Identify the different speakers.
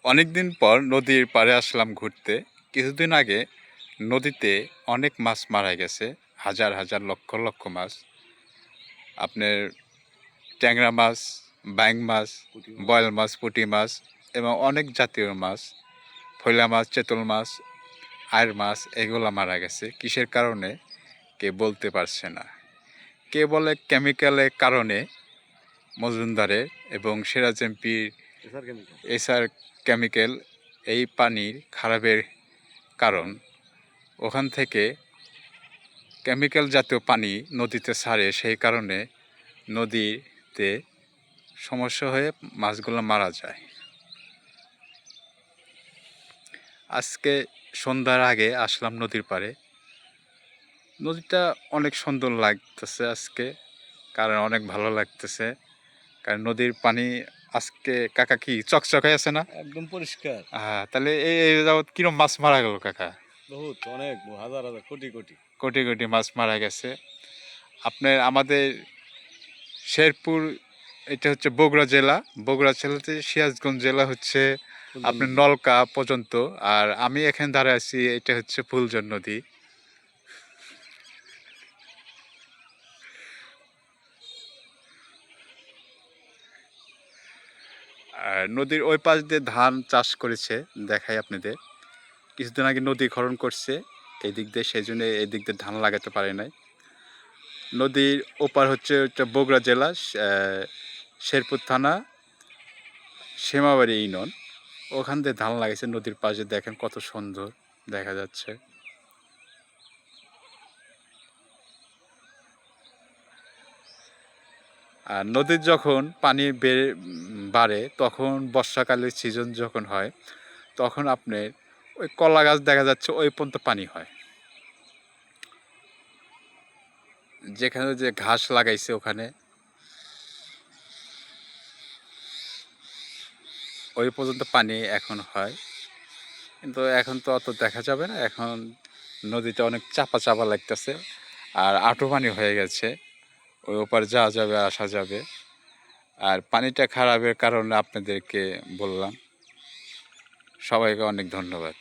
Speaker 1: অনেকদিন পর নদীর পাড়ে আসলাম ঘুরতে। কিছুদিন আগে নদীতে অনেক মাছ মারা গেছে। হাজার হাজার লক্ষ লক্ষ মাছ। আপনার ট্যাংরা মাছ, ব্যাং মাছ, বয়েল মাছ, পুঁটি মাছ এবং অনেক জাতীয় মাছ, ফৈলা মাছ, চেতল মাছ, আয়ের মাছ এগুলো মারা গেছে। কিসের কারণে কে বলতে পারছে না। কে বলে কেমিক্যালের কারণে, মজুমদারের এবং সিরাজ এমপির এসআর কেমিক্যাল এই পানির খারাপের কারণ। ওখান থেকে কেমিক্যাল জাতীয় পানি নদীতে ছাড়ে, সেই কারণে নদীতে সমস্যা হয়ে মাছগুলো মারা যায়। আজকে সন্ধ্যার আগে আসলাম নদীর পাড়ে। নদীটা অনেক সুন্দর লাগতেছে আজকে, কারণ অনেক ভালো লাগতেছে, কারণ নদীর পানি আজকে কাকা কি চকচকে আছে না,
Speaker 2: একদম পরিষ্কার।
Speaker 1: হ্যাঁ। তাহলে এই যাবৎ কিরম মাছ মারা গেল কাকা?
Speaker 2: বহুত, অনেক, হাজার হাজার, কোটি কোটি
Speaker 1: কোটি কোটি মাছ মারা গেছে। আপনার আমাদের শেরপুর, এটা হচ্ছে বগুড়া জেলা। বগুড়া জেলাতে সিরাজগঞ্জ জেলা হচ্ছে আপনার নলকা পর্যন্ত। আর আমি এখানে দাঁড়ায় আছি, এটা হচ্ছে ফুলজন নদী। আর নদীর ওই পাশ দিয়ে ধান চাষ করেছে, দেখাই আপনাদের। কিছুদিন আগে নদী খনন করছে এই দিক দিয়ে, সেই জন্য এই দিক দিয়ে ধান লাগাতে পারে নাই। নদীর ওপার হচ্ছে বগুড়া জেলা, শেরপুর থানা, শ্যামাবাড়ি ইউনিয়ন। ওখান দিয়ে ধান লাগাইছে। নদীর পাশে দেখেন কত সুন্দর দেখা যাচ্ছে। আর নদীর যখন পানি বাড়ে, তখন বর্ষাকালের সিজন যখন হয়, তখন আপনার ওই কলা গাছ দেখা যাচ্ছে ওই পর্যন্ত পানি হয়। যেখানে যে ঘাস লাগাইছে ওখানে ওই পর্যন্ত পানি এখন হয়, কিন্তু এখন তো অত দেখা যাবে না। এখন নদীটা অনেক চাপা চাপা লাগতেছে, আর আঁটু পানি হয়ে গেছে। ওই ওপার যাওয়া যাবে, আসা যাবে। আর পানিটা খারাপের কারণে আপনাদেরকে বললাম। সবাইকে অনেক ধন্যবাদ।